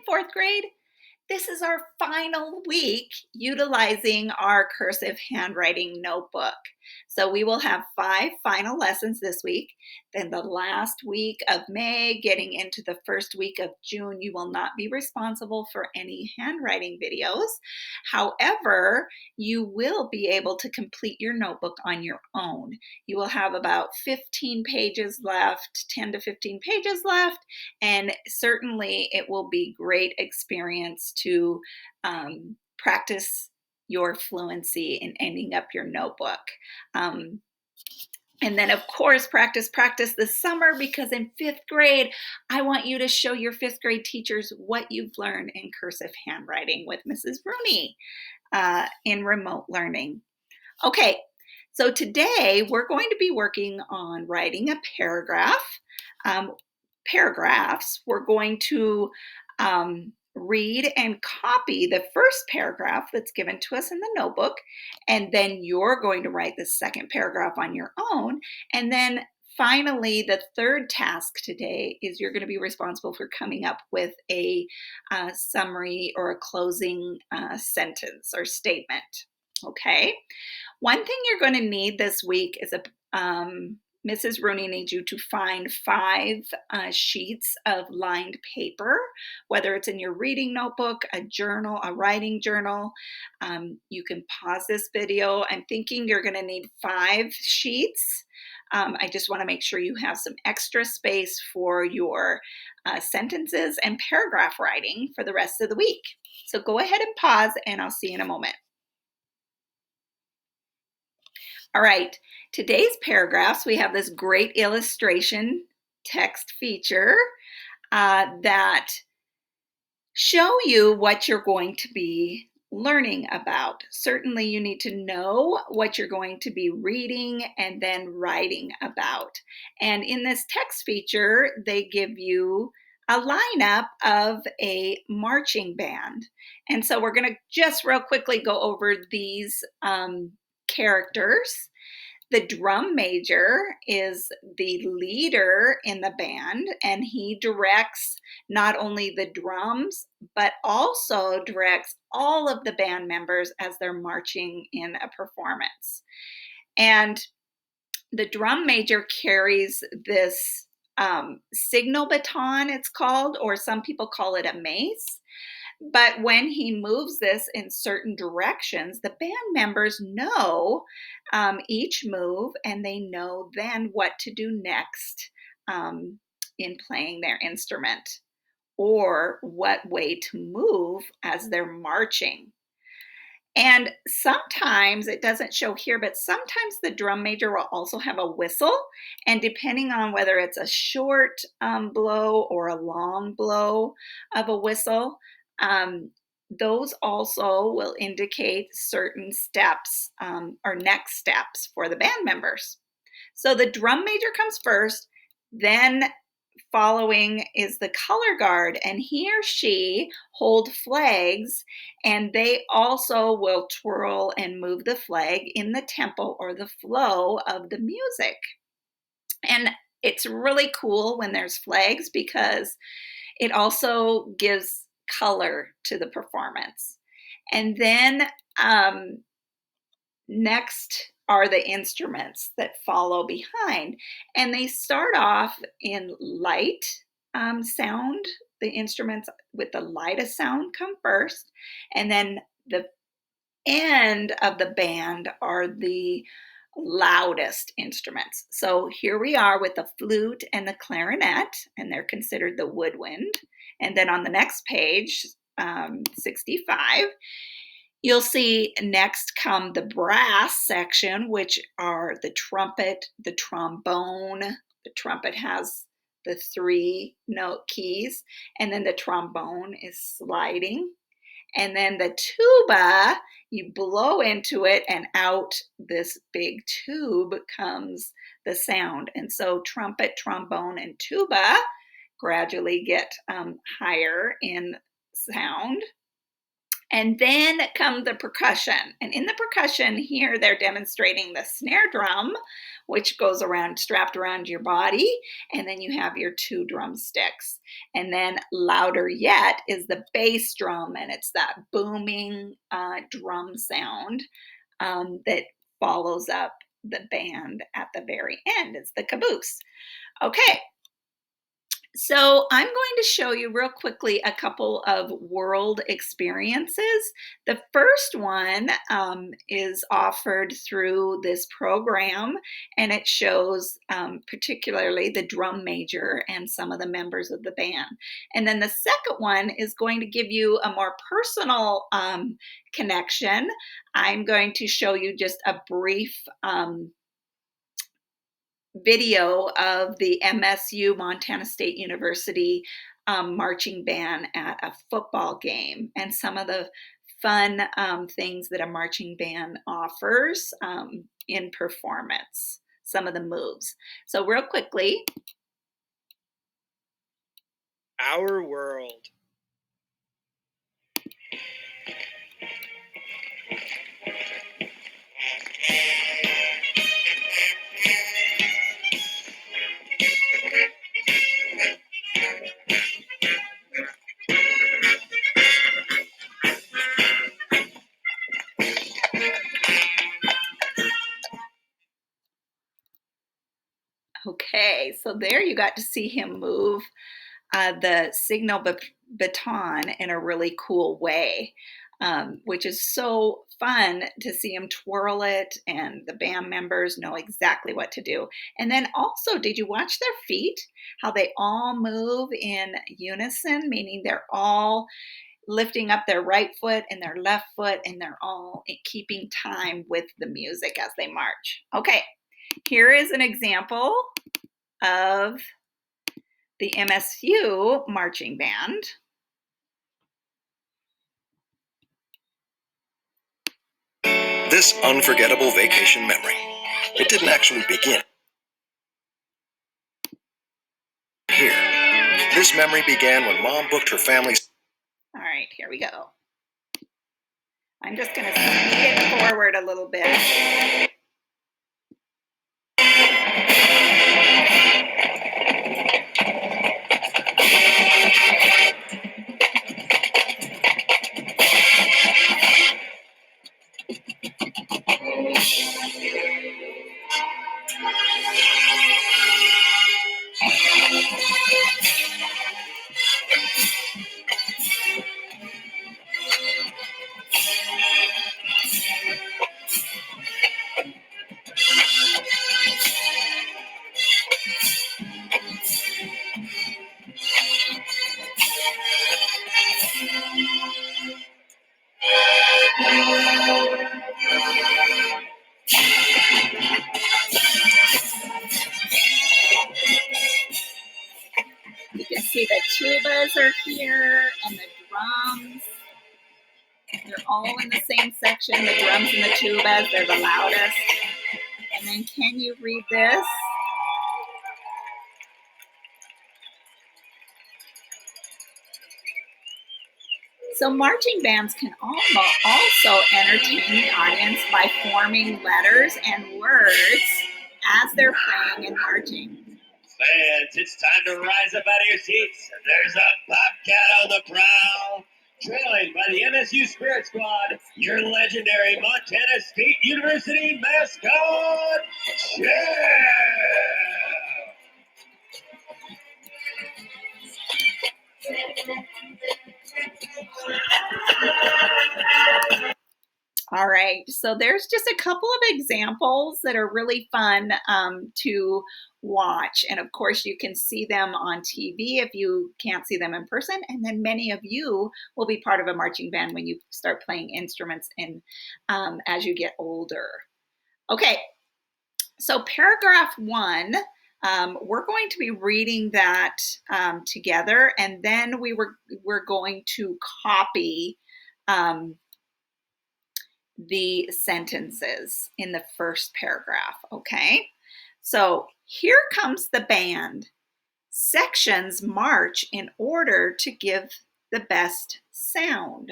fourth grade. This is our final week utilizing our cursive handwriting notebook. So we will have 5 final lessons this week. Then the last week of May, getting into the first week of June, you will not be responsible for any handwriting videos. However, you will be able to complete your notebook on your own. You will have about 15 pages left, 10 to 15 pages left, and certainly it will be great experience to practice your fluency in ending up your notebook. And then, of course, practice this summer, because in 5th grade, I want you to show your 5th grade teachers what you've learned in cursive handwriting with Mrs. Rooney in remote learning. Okay, so today we're going to be working on writing a paragraph. Paragraphs. We're going to read and copy the first paragraph that's given to us in the notebook, and then you're going to write the second paragraph on your own. And then finally, the third task today is you're going to be responsible for coming up with a summary or a closing sentence or statement. Okay. One thing you're going to need this week is Mrs. Rooney needs you to find 5 sheets of lined paper, whether it's in your reading notebook, a journal, a writing journal. You can pause this video. I'm thinking you're going to need 5 sheets. I just want to make sure you have some extra space for your sentences and paragraph writing for the rest of the week. So go ahead and pause, and I'll see you in a moment. All right, today's paragraphs, we have this great illustration text feature that show you what you're going to be learning about. Certainly you need to know what you're going to be reading and then writing about. And in this text feature, they give you a lineup of a marching band. And so we're going to just real quickly go over these characters. The drum major is the leader in the band, and he directs not only the drums, but also directs all of the band members as they're marching in a performance. And the drum major carries this signal baton, it's called, or some people call it a mace. But when he moves this in certain directions, the band members know each move, and they know then what to do next in playing their instrument, or what way to move as they're marching. And sometimes, it doesn't show here, but sometimes the drum major will also have a whistle. And depending on whether it's a short blow or a long blow of a whistle, those also will indicate certain steps or next steps for the band members. So the drum major comes first, then following is the color guard, and he or she hold flags, and they also will twirl and move the flag in the tempo or the flow of the music. And it's really cool when there's flags, because it also gives color to the performance. And then next are the instruments that follow behind, and they start off in light sound. The instruments with the lightest sound come first, and then the end of the band are the loudest instruments. So here we are with the flute and the clarinet, and they're considered the woodwind. And then on the next page, 65, you'll see next come the brass section, which are the trumpet, the trombone. The trumpet has the 3 note keys, and then the trombone is sliding. And then the tuba, you blow into it, and out this big tube comes the sound. And so trumpet, trombone, and tuba gradually get higher in sound. And then come the percussion. And in the percussion here, they're demonstrating the snare drum, which goes around, strapped around your body. And then you have your 2 drumsticks. And then louder yet is the bass drum. And it's that booming drum sound that follows up the band at the very end. It's the caboose. Okay, so I'm going to show you real quickly a couple of world experiences. The first one is offered through this program, and it shows particularly the drum major and some of the members of the band. And then the second one is going to give you a more personal connection. I'm going to show you just a brief video of the MSU, Montana State University, marching band at a football game and some of the fun things that a marching band offers in performance, some of the moves. So real quickly. Our world. Okay, so there you got to see him move the signal baton in a really cool way, which is so fun to see him twirl it, and the band members know exactly what to do. And then also, did you watch their feet? How they all move in unison, meaning they're all lifting up their right foot and their left foot, and they're all keeping time with the music as they march. Okay, here is an example of the MSU marching band. This unforgettable vacation memory, it didn't actually begin here. This memory began when Mom booked her family's... All right, here we go. I'm just going to speed it forward a little bit. You can see the tubas are here and the drums. They're all in the same section. The drums and the tubas, they're the loudest. And then can you read this? So marching bands can also entertain the audience by forming letters and words as they're playing and marching. Fans, it's time to rise up out of your seats. There's a bobcat on the prowl. Trailing by the MSU Spirit Squad, your legendary Montana State University mascot, Jeff! All right, so there's just a couple of examples that are really fun to watch. And of course, you can see them on TV if you can't see them in person. And then many of you will be part of a marching band when you start playing instruments in, as you get older. Okay, so paragraph 1, we're going to be reading that together, and then we're going to copy the sentences in the first paragraph, okay? So here comes the band. Sections march in order to give the best sound.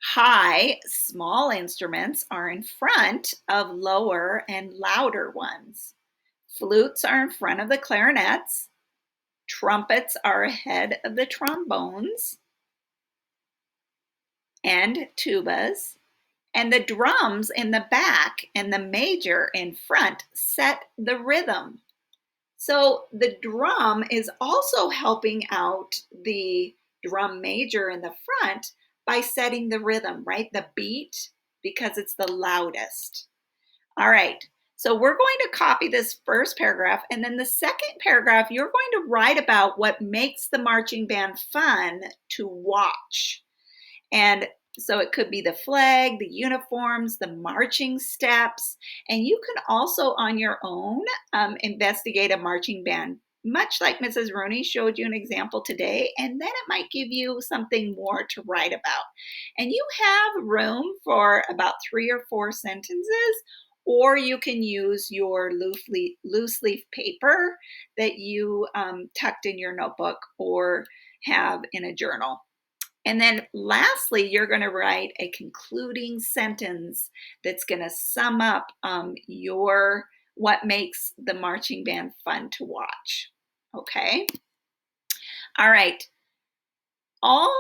High, small instruments are in front of lower and louder ones. Flutes are in front of the clarinets. Trumpets are ahead of the trombones and tubas. And the drums in the back and the major in front set the rhythm. So the drum is also helping out the drum major in the front by setting the rhythm, right? The beat, because it's the loudest. All right. So we're going to copy this first paragraph, and then the second paragraph, you're going to write about what makes the marching band fun to watch. And so it could be the flag, the uniforms, the marching steps, and you can also on your own investigate a marching band, much like Mrs. Rooney showed you an example today, and then it might give you something more to write about. And you have room for about 3 or 4 sentences, or you can use your loose leaf paper that you tucked in your notebook or have in a journal. And then lastly, you're going to write a concluding sentence that's going to sum up what makes the marching band fun to watch. Okay? All right. All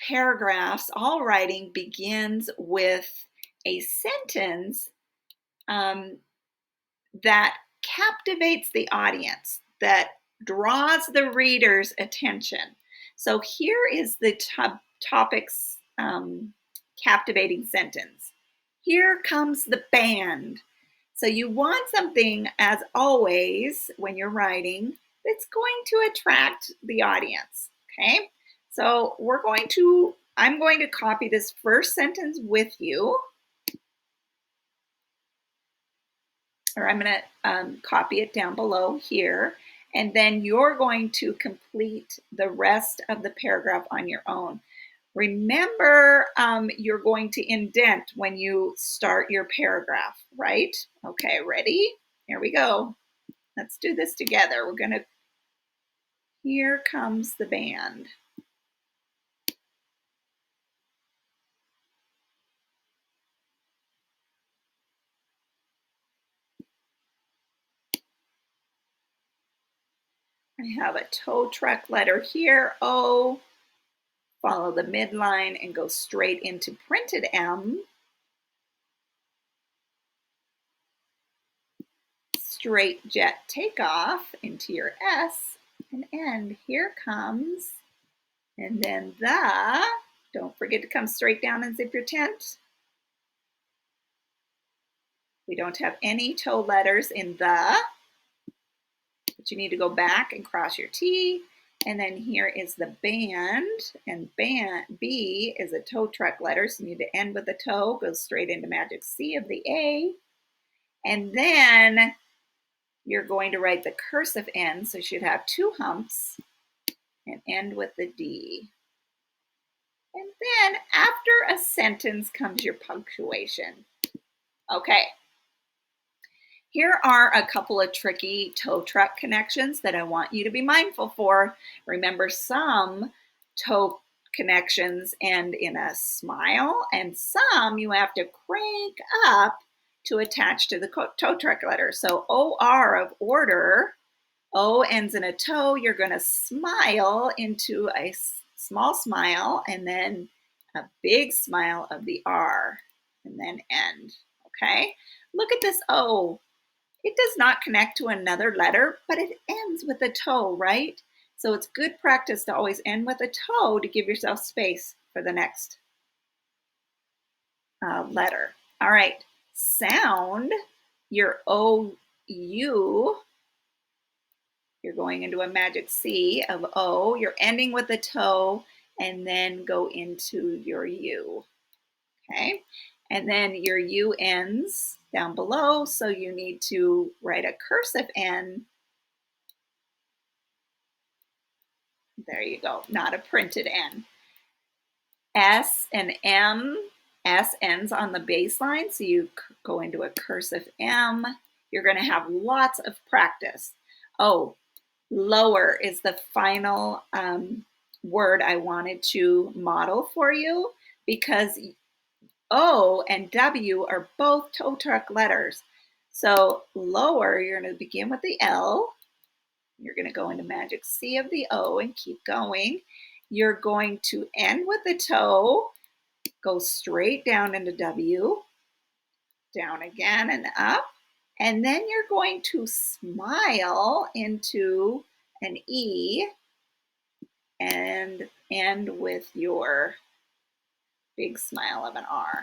paragraphs, all writing begins with a sentence that captivates the audience, that draws the reader's attention. So here is the topic's captivating sentence. Here comes the band. So you want something, as always, when you're writing, that's going to attract the audience, okay? So I'm going to copy this first sentence with you, or I'm going to copy it down below here, and then you're going to complete the rest of the paragraph on your own. Remember, you're going to indent when you start your paragraph, right? Okay, ready? Here we go. Let's do this together. Here comes the band. I have a tow truck letter here, O. Follow the midline and go straight into printed M. Straight jet takeoff into your S and end. Here comes, and then the, don't forget to come straight down and zip your tent. We don't have any toe letters in the, but you need to go back and cross your T. And then here is the band, and B is a tow truck letter, so you need to end with a toe, go straight into magic C of the A. And then you're going to write the cursive N, so you should have 2 humps, and end with the D. And then after a sentence comes your punctuation. Okay. Here are a couple of tricky tow truck connections that I want you to be mindful for. Remember, some tow connections end in a smile, and some you have to crank up to attach to the tow truck letter. So OR of order, O ends in a toe, you're going to smile into a small smile and then a big smile of the R and then end. Okay, look at this O. It does not connect to another letter, but it ends with a toe, right? So it's good practice to always end with a toe to give yourself space for the next letter. All right, sound, your O-U, you're going into a magic C of O, you're ending with a toe, and then go into your U, okay? And then your U ends down below, so you need to write a cursive N. There you go, not a printed N. S and M, S ends on the baseline, so you go into a cursive M. You're going to have lots of practice. Oh, lower is the final word I wanted to model for you. because O and W are both tow truck letters. So lower, you're going to begin with the L. You're going to go into magic C of the O and keep going. You're going to end with the toe, go straight down into W, down again and up. And then you're going to smile into an E and end with your big smile of an R.